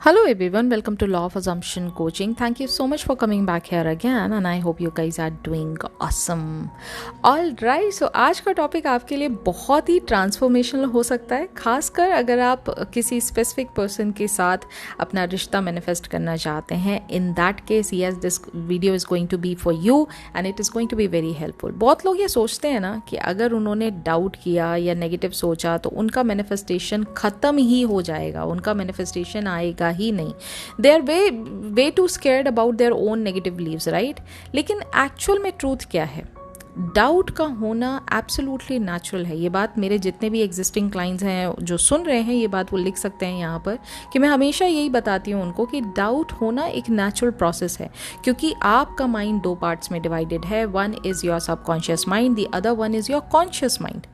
Hello everyone, welcome to Law of Assumption Coaching. Thank you so much for coming back here again and I hope you guys are doing awesome. All right, so आज का topic आपके लिए बहुत ही transformational हो सकता है, खासकर अगर आप किसी स्पेसिफिक पर्सन के साथ अपना रिश्ता मैनिफेस्ट करना चाहते हैं. In that case yes, this video is going to be for you and it is going to be very helpful. बहुत लोग ये सोचते हैं ना कि अगर उन्होंने डाउट किया या नेगेटिव सोचा तो उनका मैनिफेस्टेशन ख़त्म ही हो जाएगा, उनका मैनिफेस्टेशन आएगा ही नहीं. They are way too scared about their own negative believes, right. लेकिन एक्चुअल में ट्रूथ क्या है? डाउट का होना एब्सोल्युटली नेचुरल है. ये बात मेरे जितने भी एग्जिस्टिंग क्लाइंट्स हैं जो सुन रहे हैं, ये बात वो लिख सकते हैं यहाँ पर कि मैं हमेशा यही बताती हूँ उनको कि डाउट होना एक नेचुरल प्रोसेस है, क्योंकि आपका माइंड दो पार्ट्स में डिवाइडेड है. One is your subconscious mind, the other one is your conscious mind.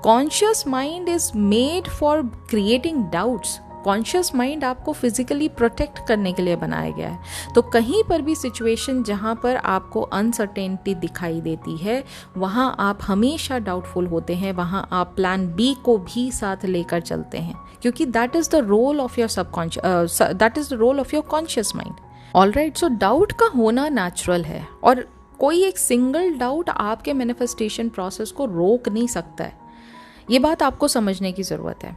Conscious mind is made for creating doubts. Conscious mind आपको फिजिकली प्रोटेक्ट करने के लिए बनाया गया है. तो कहीं पर भी सिचुएशन जहाँ पर आपको अनसर्टेनिटी दिखाई देती है, वहाँ आप हमेशा डाउटफुल होते हैं, वहाँ आप प्लान बी को भी साथ लेकर चलते हैं, क्योंकि that is the role of your subconscious, that is the role of your conscious mind. All right, so doubt का होना नेचुरल है और कोई एक सिंगल डाउट आपके मैनिफेस्टेशन प्रोसेस को रोक नहीं सकता है. ये बात आपको समझने की ज़रूरत है,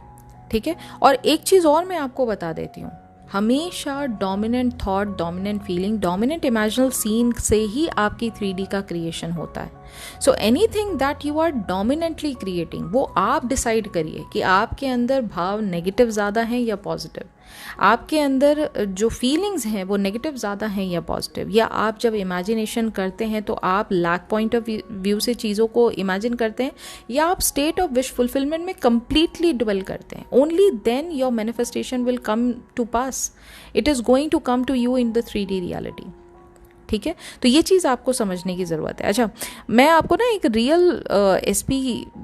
ठीक है. और एक चीज़ और मैं आपको बता देती हूँ, हमेशा dominant thought, dominant feeling, dominant imaginal scene से ही आपकी 3D का क्रिएशन होता है. So anything that you are dominantly creating, वो आप डिसाइड करिए कि आपके अंदर भाव नेगेटिव ज़्यादा हैं या पॉजिटिव, आपके अंदर जो फीलिंग्स हैं वो नेगेटिव ज़्यादा हैं या पॉजिटिव. या आप जब इमेजिनेशन करते हैं तो आप लैक पॉइंट ऑफ व्यू से चीज़ों को इमेजिन करते हैं या आप स्टेट ऑफ विश फुलफिलमेंट में कंप्लीटली ड्वेल करते हैं. Only then your manifestation will come to pass. It is going to come to you in the 3D reality, ठीक है. तो ये चीज़ आपको समझने की ज़रूरत है. अच्छा, मैं आपको ना एक रियल SP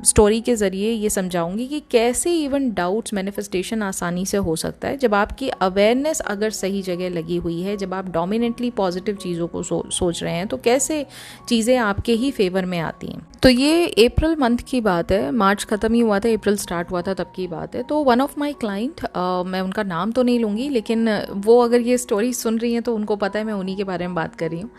स्टोरी के ज़रिए ये समझाऊंगी कि कैसे इवन डाउट्स मैनिफेस्टेशन आसानी से हो सकता है जब आपकी अवेयरनेस अगर सही जगह लगी हुई है, जब आप डोमिनेंटली पॉजिटिव चीज़ों को सोच रहे हैं तो कैसे चीज़ें आपके ही फेवर में आती हैं. तो ये अप्रैल मंथ की बात है, मार्च ख़त्म ही हुआ था, अप्रैल स्टार्ट हुआ था, तब की बात है. तो वन ऑफ माई क्लाइंट, मैं उनका नाम तो नहीं लूँगी, लेकिन वो अगर ये स्टोरी सुन रही हैं तो उनको पता है मैं उन्हीं के बारे में बात कर रही हूँ.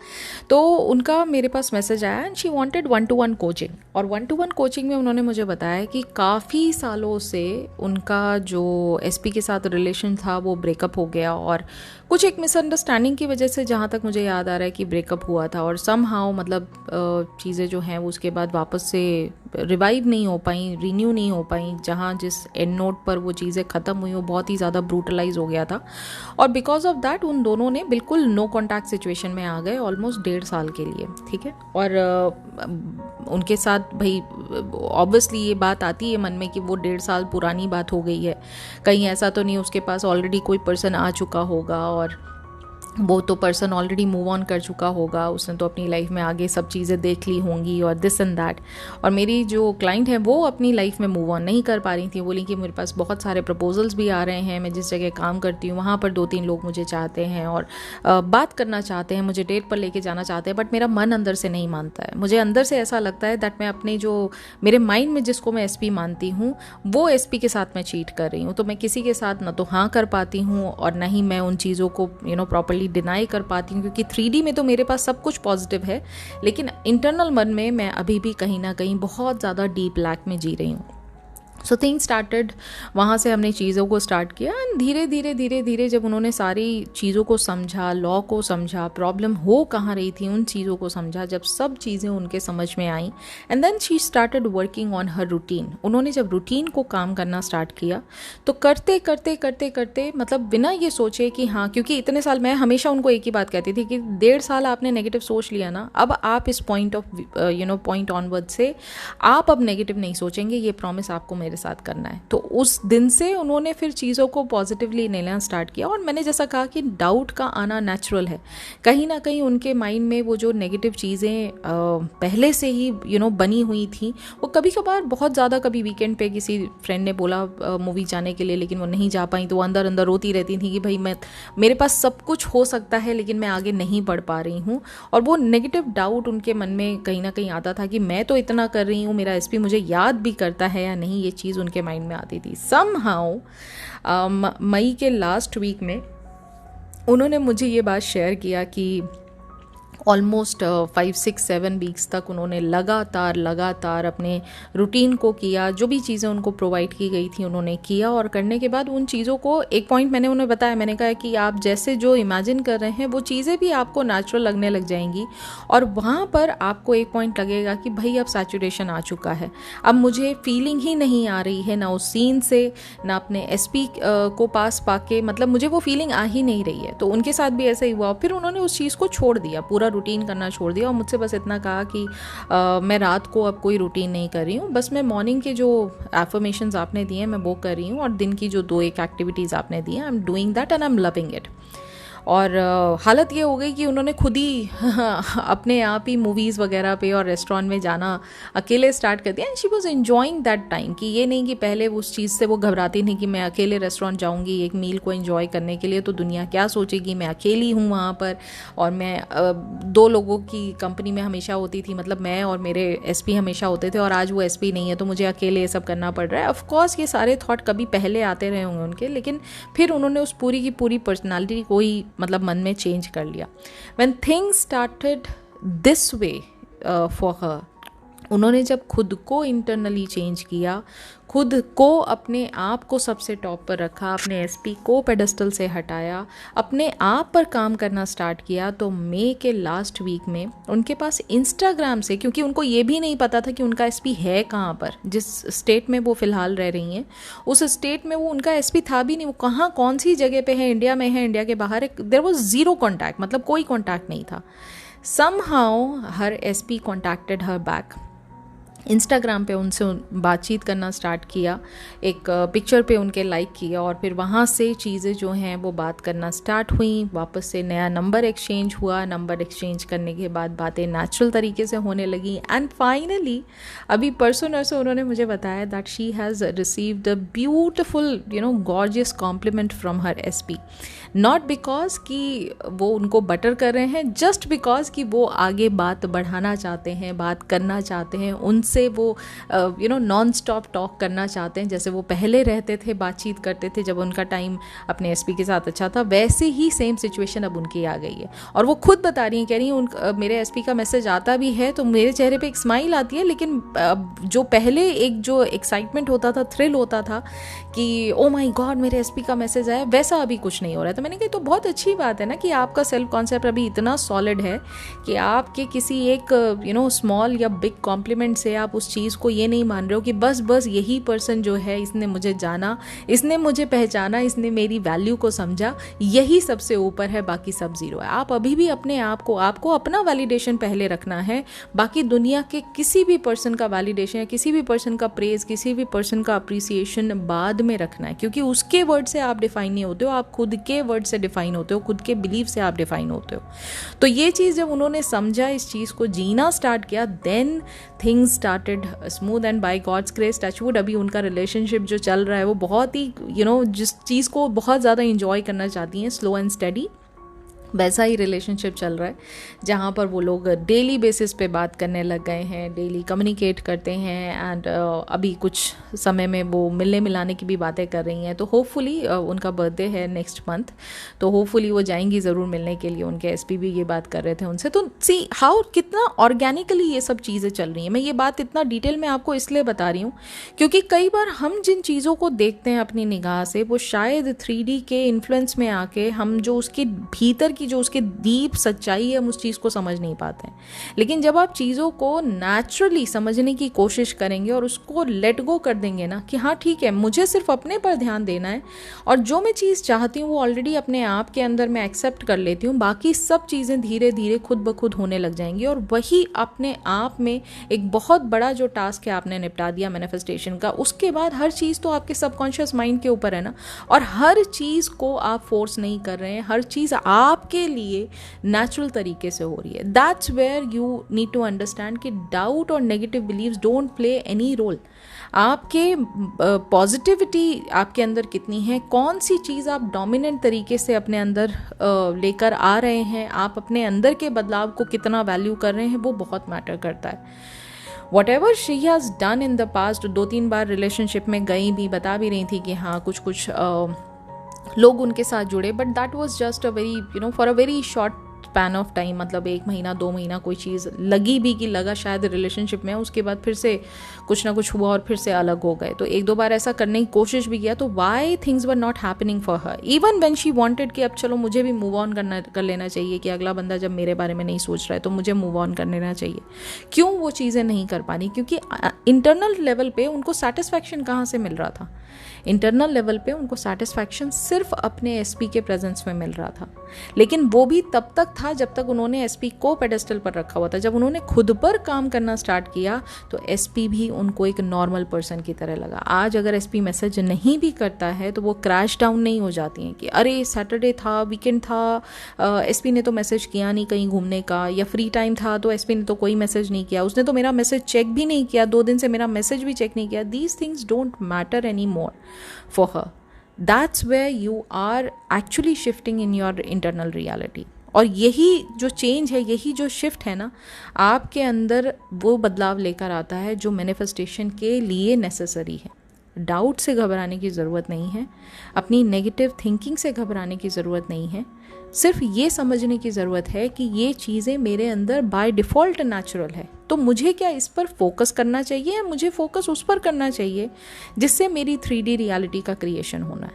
तो उनका मेरे पास मैसेज आया and she wanted 1-to-1 coaching. और 1-to-1 कोचिंग में उन्होंने मुझे बताया कि काफ़ी सालों से उनका जो SP के साथ रिलेशन था वो ब्रेकअप हो गया और कुछ एक मिसअंडरस्टैंडिंग की वजह से, जहाँ तक मुझे याद आ रहा है कि ब्रेकअप हुआ था. और समहाउ मतलब चीज़ें जो हैं वो उसके बाद वापस से रिवाइव नहीं हो पाई, रीन्यू नहीं हो पाई. जहाँ जिस एंड नोट पर वो चीज़ें ख़त्म हुई वो बहुत ही ज़्यादा ब्रूटलाइज हो गया था. और बिकॉज ऑफ दैट उन दोनों ने बिल्कुल नो कॉन्टैक्ट सिचुएशन में आ गए ऑलमोस्ट 1.5 साल के लिए, ठीक है. और उनके साथ भाई ऑब्वियसली ये बात आती है मन में कि वो 1.5 साल पुरानी बात हो गई है, कहीं ऐसा तो नहीं उसके पास ऑलरेडी कोई पर्सन आ चुका होगा और वो तो पर्सन ऑलरेडी मूव ऑन कर चुका होगा, उसने तो अपनी लाइफ में आगे सब चीज़ें देख ली होंगी और दिस एंड दैट. और मेरी जो क्लाइंट है वो अपनी लाइफ में मूव ऑन नहीं कर पा रही थी. बोली कि मेरे पास बहुत सारे प्रपोजल्स भी आ रहे हैं, मैं जिस जगह काम करती हूँ वहाँ पर 2-3 लोग मुझे चाहते हैं और बात करना चाहते हैं, मुझे डेट पर लेके जाना चाहते हैं, बट मेरा मन अंदर से नहीं मानता है. मुझे अंदर से ऐसा लगता है दैट मैं अपने जो मेरे माइंड में जिसको मैं SP मानती हूँ वो SP के साथ मैं चीट कर रही हूँ. तो मैं किसी के साथ ना तो हाँ कर पाती हूँ और ना ही मैं उन चीज़ों को प्रॉपर्ली डिनाई कर पाती हूँ, क्योंकि 3D में तो मेरे पास सब कुछ पॉजिटिव है, लेकिन इंटरनल मन में मैं अभी भी कहीं ना कहीं बहुत ज़्यादा डीप लैक में जी रही हूँ. सो थिंग स्टार्टेड, वहाँ से हमने चीज़ों को स्टार्ट किया एंड धीरे धीरे जब उन्होंने सारी चीज़ों को समझा, लॉ को समझा, प्रॉब्लम हो कहाँ रही थी उन चीज़ों को समझा, जब सब चीज़ें उनके समझ में आई and then she started working on her routine. उन्होंने जब रूटीन को काम करना स्टार्ट किया तो करते मतलब बिना ये सोचे कि हाँ, क्योंकि इतने साल मैं हमेशा उनको एक ही बात कहती थी कि 1.5 साल आपने नेगेटिव सोच लिया ना, अब आप इस पॉइंट ऑनवर्ड से आप अब नेगेटिव नहीं सोचेंगे, ये प्रॉमिस आपको मेरे साथ करना है. तो उस दिन से उन्होंने फिर चीज़ों को पॉजिटिवली लेना स्टार्ट किया. और मैंने जैसा कहा कि डाउट का आना नेचुरल है. कहीं ना कहीं उनके माइंड में वो जो नेगेटिव चीज़ें पहले से ही बनी हुई थी, वो कभी कभार बहुत ज़्यादा, कभी वीकेंड पे किसी फ्रेंड ने बोला मूवी जाने के लिए लेकिन वो नहीं जा पाई, तो वो अंदर अंदर रोती रहती थी कि भाई मेरे पास सब कुछ हो सकता है लेकिन मैं आगे नहीं बढ़ पा रही हूँ. और वो नेगेटिव डाउट उनके मन में कहीं ना कहीं आता था कि मैं तो इतना कर रही हूँ, मेरा SP मुझे याद भी करता है या नहीं, ये चीज़ उनके माइंड में आती थी. समहाउ मई के लास्ट वीक में उन्होंने मुझे ये बात शेयर किया कि ऑलमोस्ट 5 6 7 वीक्स तक उन्होंने लगातार अपने रूटीन को किया, जो भी चीज़ें उनको प्रोवाइड की गई थी उन्होंने किया, और करने के बाद उन चीज़ों को एक पॉइंट मैंने उन्हें बताया, मैंने कहा कि आप जैसे जो इमेजिन कर रहे हैं वो चीज़ें भी आपको नेचुरल लगने लग जाएंगी, और वहाँ पर आपको एक पॉइंट लगेगा कि भाई अब सैचुरेशन आ चुका है, अब मुझे फीलिंग ही नहीं आ रही है, ना उस सीन से ना अपने एसपी को पास पाके, मतलब मुझे वो फीलिंग आ ही नहीं रही है। तो उनके साथ भी ऐसा ही हुआ, फिर उन्होंने उस चीज़ को छोड़ दिया, पूरा रूटीन करना छोड़ दिया, और मुझसे बस इतना कहा कि मैं रात को अब कोई रूटीन नहीं कर रही हूँ, बस मैं मॉर्निंग के जो एफर्मेशंस आपने दिए हैं मैं वो कर रही हूँ, और दिन की जो 2 एक एक्टिविटीज़ आपने दी हैं I am doing that and I am loving it. और हालत ये हो गई कि उन्होंने खुद ही अपने आप ही मूवीज़ वगैरह पे और रेस्टोरेंट में जाना अकेले स्टार्ट कर दिया, and she was enjoying that time. कि ये नहीं कि पहले उस चीज़ से वो घबराती नहीं कि मैं अकेले रेस्टोरेंट जाऊंगी एक मील को एंजॉय करने के लिए तो दुनिया क्या सोचेगी, मैं अकेली हूँ वहाँ पर, और मैं 2 लोगों की कंपनी में हमेशा होती थी, मतलब मैं और मेरे एसपी हमेशा होते थे, और आज वो एसपी नहीं है तो मुझे अकेले ये सब करना पड़ रहा है। ऑफकोर्स ये सारे थॉट कभी पहले आते रहे होंगे उनके, लेकिन फिर उन्होंने उस पूरी की पूरी पर्सनालिटी को ही मतलब मन में चेंज कर लिया। When things started this way for her, उन्होंने जब खुद को इंटरनली चेंज किया, खुद को अपने आप को सबसे टॉप पर रखा, अपने एसपी को पेडेस्टल से हटाया, अपने आप पर काम करना स्टार्ट किया, तो मई के लास्ट वीक में उनके पास इंस्टाग्राम से, क्योंकि उनको ये भी नहीं पता था कि उनका एसपी है कहाँ पर, जिस स्टेट में वो फ़िलहाल रह रही हैं उस स्टेट में वो उनका एसपी था भी नहीं, वो कहाँ कौन सी जगह पे है, इंडिया में है, इंडिया के बाहर, देयर वाज ज़ीरो कॉन्टैक्ट, मतलब कोई कॉन्टैक्ट नहीं था। Somehow her SP contacted her back, Instagram पे उनसे बातचीत करना स्टार्ट किया, एक पिक्चर पे उनके लाइक किया, और फिर वहाँ से चीज़ें जो हैं वो बात करना स्टार्ट हुई, वापस से नया नंबर एक्सचेंज हुआ, नंबर एक्सचेंज करने के बाद बातें नेचुरल तरीके से होने लगी, एंड फाइनली अभी परसों नरसों उन्होंने मुझे बताया that she has received a beautiful gorgeous compliment from her SP, not because कि वो उनको बटर कर रहे हैं, जस्ट बिकॉज कि वो आगे बात बढ़ाना चाहते हैं, बात करना चाहते हैं, उनसे वो नॉन स्टॉप टॉक करना चाहते हैं, जैसे वो पहले रहते थे, बातचीत करते थे जब उनका टाइम अपने एसपी के साथ अच्छा था, वैसे ही सेम सिचुएशन अब उनकी आ गई है। और वो खुद बता रही हैं, कह रही हैं मेरे एसपी का मैसेज आता भी है तो मेरे चेहरे पे एक स्माइल आती है, लेकिन जो पहले एक जो एक्साइटमेंट होता था, थ्रिल होता था कि ओ माय गॉड मेरे एसपी का मैसेज आया, वैसा अभी कुछ नहीं हो रहा है। तो मैंने कहा तो बहुत अच्छी बात है ना कि आपका सेल्फ कॉन्सेप्ट अभी इतना सॉलिड है कि आपके किसी एक स्मॉल या बिग कॉम्प्लीमेंट से आप उस चीज़ को ये नहीं मान रहे हो कि बस यही पर्सन जो है, इसने मुझे जाना, इसने मुझे पहचाना, इसने मेरी वैल्यू को समझा, यही सबसे ऊपर है, बाकी सब जीरो है। आप अभी भी अपने आप को, आपको अपना वैलिडेशन पहले रखना है, बाकी दुनिया के किसी भी पर्सन का वैलिडेशन या किसी भी पर्सन का प्रेज, किसी भी पर्सन का अप्रिसिएशन बाद में रखना है, क्योंकि उसके वर्ड से आप डिफाइन नहीं होते हो, आप खुद के वर्ड से डिफाइन होते हो, खुद के बिलीफ से आप डिफाइन होते हो। तो ये चीज़ जब उन्होंने समझा, इस चीज़ को जीना स्टार्ट किया, then things started smooth, and by God's grace touchwood अभी उनका रिलेशनशिप जो चल रहा है वो बहुत ही जिस चीज़ को बहुत ज़्यादा इंजॉय करना चाहती हैं, स्लो एंड स्टडी, वैसा ही रिलेशनशिप चल रहा है, जहाँ पर वो लोग डेली बेसिस पे बात करने लग गए हैं, डेली कम्युनिकेट करते हैं, एंड अभी कुछ समय में वो मिलने मिलाने की भी बातें कर रही हैं। तो होपफुली उनका बर्थडे है नेक्स्ट मंथ, तो होपफुली वो जाएंगी ज़रूर मिलने के लिए, उनके एसपी भी ये बात कर रहे थे उनसे। तो सी हाउ कितना ऑर्गेनिकली ये सब चीज़ें चल रही हैं। मैं ये बात इतना डिटेल में आपको इसलिए बता रही हूँ क्योंकि कई बार हम जिन चीज़ों को देखते हैं अपनी निगाह से, वो शायद 3D के इन्फ्लुएंस में आके हम जो उसके भीतर की जो उसकी डीप सच्चाई है हम उस चीज़ को समझ नहीं पाते हैं। लेकिन जब आप चीज़ों को नेचुरली समझने की कोशिश करेंगे और उसको लेट गो कर देंगे ना कि हाँ ठीक है, मुझे सिर्फ अपने पर ध्यान देना है, और जो मैं चीज़ चाहती हूँ वो ऑलरेडी अपने आप के अंदर मैं एक्सेप्ट कर लेती हूँ, बाकी सब चीज़ें धीरे धीरे खुद ब खुद होने लग जाएंगी। और वही अपने आप में एक बहुत बड़ा जो टास्क है आपने निपटा दिया मैनिफेस्टेशन का। उसके बाद हर चीज़ तो आपके सबकॉन्शियस माइंड के ऊपर है ना, और हर चीज़ को आप फोर्स नहीं कर रहे हैं, हर चीज़ आपके लिए नेचुरल तरीके से हो रही है। That's where you need to understand कि डाउट और negative believes don't play any role. आपके पॉजिटिविटी आपके अंदर कितनी है, कौन सी चीज़ आप डोमिनेंट तरीके से अपने अंदर लेकर आ रहे हैं, आप अपने अंदर के बदलाव को कितना वैल्यू कर रहे हैं, वो बहुत मैटर करता है। What ever she has done in the past, 2-3 bar relationship में गई भी, बता भी रही थी कि हाँ कुछ लोग उनके साथ जुड़े, but that was just a very for a very short span of time, मतलब 1 महीना 2 महीना कोई चीज़ लगी भी कि लगा शायद रिलेशनशिप में, उसके बाद फिर से कुछ ना कुछ हुआ और फिर से अलग हो गए। तो 1-2 बार ऐसा करने की कोशिश भी किया, तो why things were not happening for her even when she wanted कि अब चलो मुझे भी मूव ऑन कर लेना चाहिए, कि अगला बंदा जब मेरे बारे में नहीं सोच रहा है तो मुझे मूव ऑन कर लेना चाहिए। क्यों वो चीज़ें नहीं कर पानी? क्योंकि इंटरनल लेवल पे उनको सेटिस्फैक्शन कहाँ से मिल रहा था? इंटरनल लेवल पे उनको सेटिस्फैक्शन सिर्फ अपने एसपी के प्रेजेंस में मिल रहा था, लेकिन वो भी तब तक था जब तक उन्होंने एसपी को पेडेस्टल पर रखा हुआ था। जब उन्होंने खुद पर काम करना स्टार्ट किया तो एसपी भी उनको एक नॉर्मल पर्सन की तरह लगा। आज अगर एसपी मैसेज नहीं भी करता है तो वो क्रैश डाउन नहीं हो जाती हैं कि अरे सैटरडे था, वीकेंड था, एसपी ने तो मैसेज किया नहीं कहीं घूमने का, या फ्री टाइम था तो एसपी ने तो कोई मैसेज नहीं किया, उसने तो मेरा मैसेज चेक भी नहीं किया, 2 दिन से मेरा मैसेज भी चेक नहीं किया। These things don't matter any more for her. That's where you are actually shifting in your internal reality. और यही जो चेंज है, यही जो शिफ्ट है ना, आपके अंदर वो बदलाव लेकर आता है जो मैनिफेस्टेशन के लिए नेसेसरी है। डाउट से घबराने की ज़रूरत नहीं है, अपनी नेगेटिव थिंकिंग से घबराने की ज़रूरत नहीं है, सिर्फ ये समझने की ज़रूरत है कि ये चीज़ें मेरे अंदर बाय डिफ़ॉल्ट नेचुरल है, तो मुझे क्या इस पर फोकस करना चाहिए या मुझे फोकस उस पर करना चाहिए जिससे मेरी 3D रियलिटी का क्रिएशन होना है?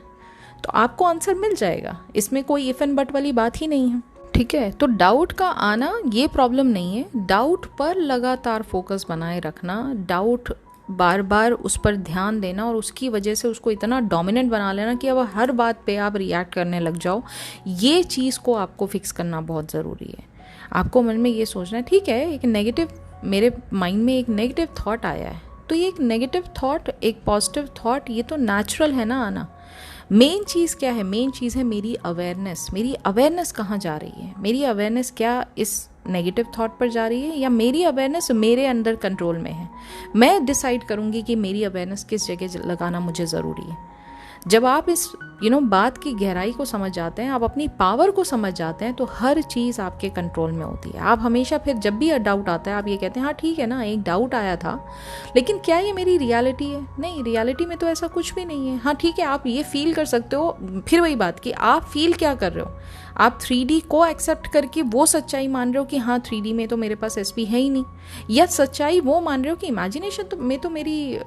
तो आपको आंसर मिल जाएगा, इसमें कोई इफ एंड बट वाली बात ही नहीं है। ठीक है, तो डाउट का आना ये प्रॉब्लम नहीं है, डाउट पर लगातार फोकस बनाए रखना, डाउट बार बार उस पर ध्यान देना और उसकी वजह से उसको इतना डोमिनेंट बना लेना कि अब हर बात पे आप रिएक्ट करने लग जाओ, ये चीज़ को आपको फिक्स करना बहुत ज़रूरी है। आपको मन में ये सोचना है, ठीक है एक नेगेटिव, मेरे माइंड में एक नेगेटिव थॉट आया है, तो ये एक नेगेटिव थॉट एक पॉजिटिव थॉट, ये तो नेचुरल है ना आना। मेन चीज़ क्या है? मेन चीज़ है मेरी अवेयरनेस। मेरी अवेयरनेस कहाँ जा रही है? मेरी अवेयरनेस क्या इस नेगेटिव थॉट पर जा रही है, या मेरी अवेयरनेस मेरे अंदर कंट्रोल में है? मैं डिसाइड करूँगी कि मेरी अवेयरनेस किस जगह लगाना मुझे ज़रूरी है। जब आप इस बात की गहराई को समझ जाते हैं, आप अपनी पावर को समझ जाते हैं, तो हर चीज़ आपके कंट्रोल में होती है। आप हमेशा फिर जब भी डाउट आता है आप ये कहते हैं हाँ ठीक है ना, एक डाउट आया था, लेकिन क्या ये मेरी रियलिटी है? नहीं, रियलिटी में तो ऐसा कुछ भी नहीं है। हाँ ठीक है, आप ये फील कर सकते हो, फिर वही बात कि आप फील क्या कर रहे हो। आप 3D को एक्सेप्ट करके वो सच्चाई मान रहे हो कि हाँ 3D में तो मेरे पास एसपी है ही नहीं, या सच्चाई वो मान रहे हो कि इमेजिनेशन में तो मेरी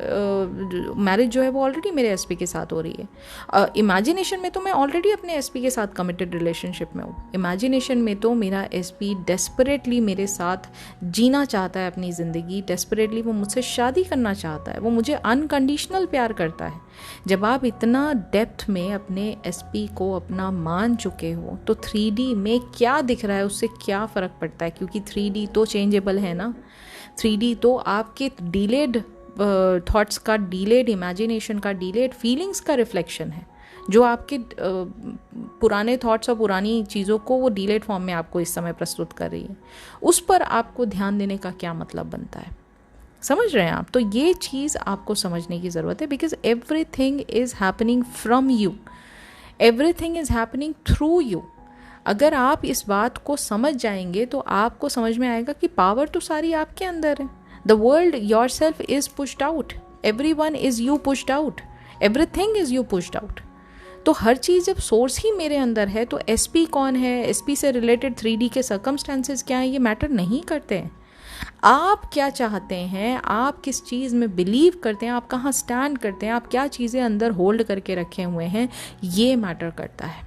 मैरिज जो है वो ऑलरेडी मेरे एसपी के साथ हो रही है, इमेजिनेशन में तो मैं ऑलरेडी अपने एसपी के साथ कमिटेड रिलेशनशिप में हूँ, इमेजिनेशन में तो मेरा एसपी डेस्परेटली मेरे साथ जीना चाहता है अपनी ज़िंदगी, डेस्परेटली वो मुझसे शादी करना चाहता है, वो मुझे अनकंडीशनल प्यार करता है। जब आप इतना डेप्थ में अपने एसपी को अपना मान चुके हो तो 3D में क्या दिख रहा है उससे क्या फ़र्क पड़ता है? क्योंकि 3D तो चेंजेबल है ना। 3D तो आपके डिलेड थॉट्स का, डिलेड इमेजिनेशन का, डिलेड फीलिंग्स का रिफ्लेक्शन है, जो आपके पुराने थॉट्स और पुरानी चीज़ों को वो डिलेड फॉर्म में आपको इस समय प्रस्तुत कर रही है। उस पर आपको ध्यान देने का क्या मतलब बनता है? समझ रहे हैं आप? तो ये चीज़ आपको समझने की ज़रूरत है, because everything is happening from you, everything is happening through you. अगर आप इस बात को समझ जाएंगे तो आपको समझ में आएगा कि पावर तो सारी आपके अंदर है। The world your self is pushed out, every one is you pushed out, everything is you pushed out. तो हर चीज़ जब सोर्स ही मेरे अंदर है तो एसपी कौन है, एसपी से रिलेटेड 3D के सर्कमस्टेंसेस क्या हैं, ये मैटर नहीं करते हैं। आप क्या चाहते हैं, आप किस चीज़ में बिलीव करते हैं, आप कहाँ स्टैंड करते हैं, आप क्या चीज़ें अंदर होल्ड करके रखे हुए हैं, ये मैटर करता है।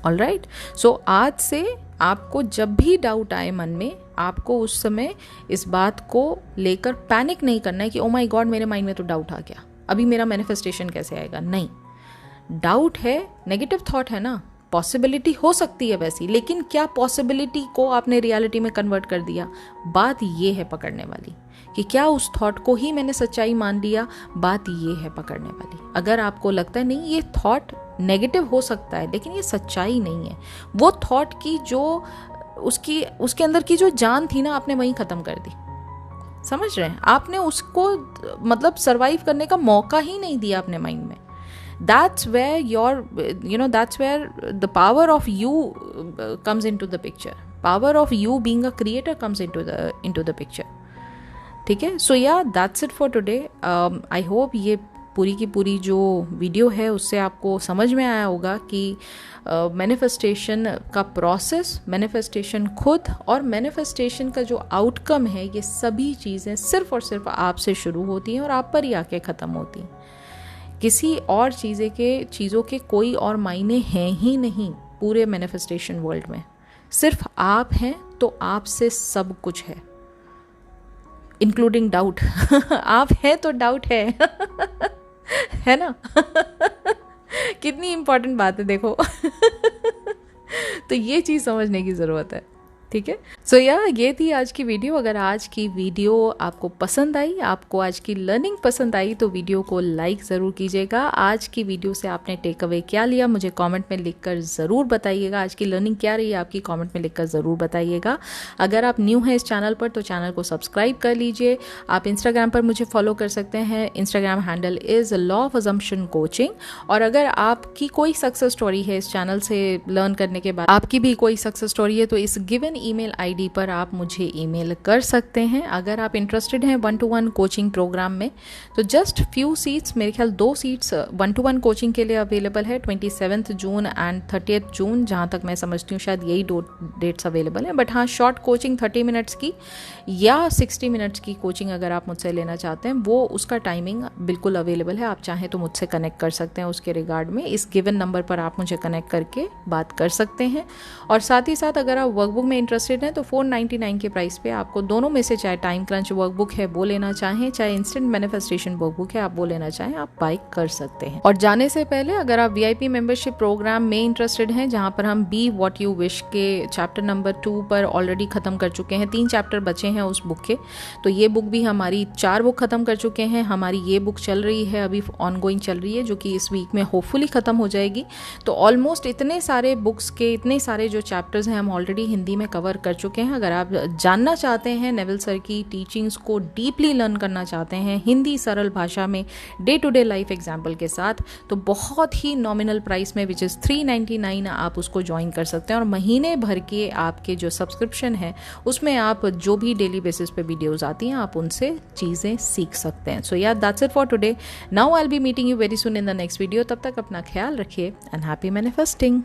ऑलराइट, सो आज से आपको जब भी डाउट आए मन में, आपको उस समय इस बात को लेकर पैनिक नहीं करना है कि ओ माय गॉड मेरे माइंड में तो डाउट आ गया, अभी मेरा मैनिफेस्टेशन कैसे आएगा। नहीं, डाउट है, नेगेटिव थॉट है ना, पॉसिबिलिटी हो सकती है वैसी, लेकिन क्या पॉसिबिलिटी को आपने रियलिटी में कन्वर्ट कर दिया? बात ये है पकड़ने वाली कि क्या उस थॉट को ही मैंने सच्चाई मान लिया, बात ये है पकड़ने वाली। अगर आपको लगता है नहीं ये थॉट नेगेटिव हो सकता है लेकिन ये सच्चाई नहीं है, वो थॉट की जो उसके अंदर की जो जान थी ना, आपने वहीं ख़त्म कर दी। समझ रहे हैं? आपने उसको मतलब सर्वाइव करने का मौका ही नहीं दिया अपने माइंड में। That's where that's where the power of you comes into the picture. Power of you being a creator comes into the picture. ठीक है? So yeah, that's it for today. I hope ये पूरी की पूरी जो video है उससे आपको समझ में आया होगा कि मैनिफेस्टेशन का प्रोसेस, मैनिफेस्टेशन खुद और मैनिफेस्टेशन का जो आउटकम है, ये सभी चीज़ें सिर्फ और सिर्फ आपसे शुरू होती हैं और आप पर ही आके ख़त्म होती हैं। किसी और चीज़ों के कोई और मायने हैं ही नहीं पूरे मैनिफेस्टेशन वर्ल्ड में। सिर्फ आप हैं तो आपसे सब कुछ है, इंक्लूडिंग डाउट। आप हैं तो डाउट है है ना? कितनी इंपॉर्टेंट बात है देखो। तो ये चीज़ समझने की ज़रूरत है, ठीक है। सो ये थी आज की वीडियो। अगर आज की वीडियो आपको पसंद आई, आपको आज की लर्निंग पसंद आई, तो वीडियो को लाइक ज़रूर कीजिएगा। आज की वीडियो से आपने टेक अवे क्या लिया मुझे कमेंट में लिखकर ज़रूर बताइएगा। आज की लर्निंग क्या रही है आपकी, कमेंट में लिखकर ज़रूर बताइएगा। अगर आप न्यू हैं इस चैनल पर तो चैनल को सब्सक्राइब कर लीजिए। आप इंस्टाग्राम पर मुझे फॉलो कर सकते हैं। Instagram handle is law of assumption coaching. और अगर आपकी कोई सक्सेस स्टोरी है इस चैनल से लर्न करने के बाद, आपकी भी कोई सक्सेस स्टोरी है, तो इस गिवन ईमेल आईडी पर आप मुझे ईमेल कर सकते हैं। अगर आप इंटरेस्टेड हैं 1-to-1 कोचिंग प्रोग्राम में, तो जस्ट फ्यू सीट्स, मेरे ख्याल 2 सीट्स 1-to-1 कोचिंग के लिए अवेलेबल है। 27 जून एंड 30 जून, जहाँ तक मैं समझती हूँ शायद यही 2 डेट्स अवेलेबल हैं। बट हाँ, शॉर्ट कोचिंग 30 मिनट्स की या 60 मिनट्स की कोचिंग अगर आप मुझसे लेना चाहते हैं, वो उसका टाइमिंग बिल्कुल अवेलेबल है। आप चाहें तो मुझसे कनेक्ट कर सकते हैं उसके रिगार्ड में। इस गिवन नंबर पर आप मुझे कनेक्ट करके बात कर सकते हैं। और साथ ही साथ अगर आप वर्कबुक में इंटरेस्टेड हैं तो 499 के प्राइस पे आपको दोनों में से, चाहे टाइम क्रंच वर्कबुक है वो लेना चाहें, चाहे इंस्टेंट मैनिफेस्टेशन वर्कबुक है आप वो लेना चाहें, आप बाय कर सकते हैं। और जाने से पहले अगर आप VIP मेंबरशिप प्रोग्राम में इंटरेस्टेड हैं, जहां पर हम बी व्हाट यू विश के चैप्टर नंबर 2 पर ऑलरेडी खत्म कर चुके हैं, 3 चैप्टर बचे हैं उस बुक के। तो ये बुक भी हमारी 4 बुक खत्म कर चुके हैं। हमारी ये बुक चल रही है, अभी ऑनगोइंग चल रही है, जो कि इस वीक में होपफुली खत्म हो जाएगी। तो ऑलमोस्ट इतने सारे बुक्स के इतने सारे जो चैप्टर्स हैं हम ऑलरेडी हिंदी में कवर कर चुके हैं। अगर आप जानना चाहते हैं नेविल सर की टीचिंग्स को, डीपली लर्न करना चाहते हैं हिंदी सरल भाषा में day to day life example के साथ, तो बहुत ही नॉमिनल प्राइस में, विच इज़ 399, आप उसको ज्वाइन कर सकते हैं। और महीने भर के आपके जो सब्सक्रिप्शन है उसमें आप जो भी डेली बेसिस पे वीडियोस आती हैं आप उनसे चीज़ें सीख सकते हैं। So that's it for today. Now I will be meeting you very soon in the next video. तब तक अपना ख्याल रखिए एंड हैप्पी मैनिफेस्टिंग।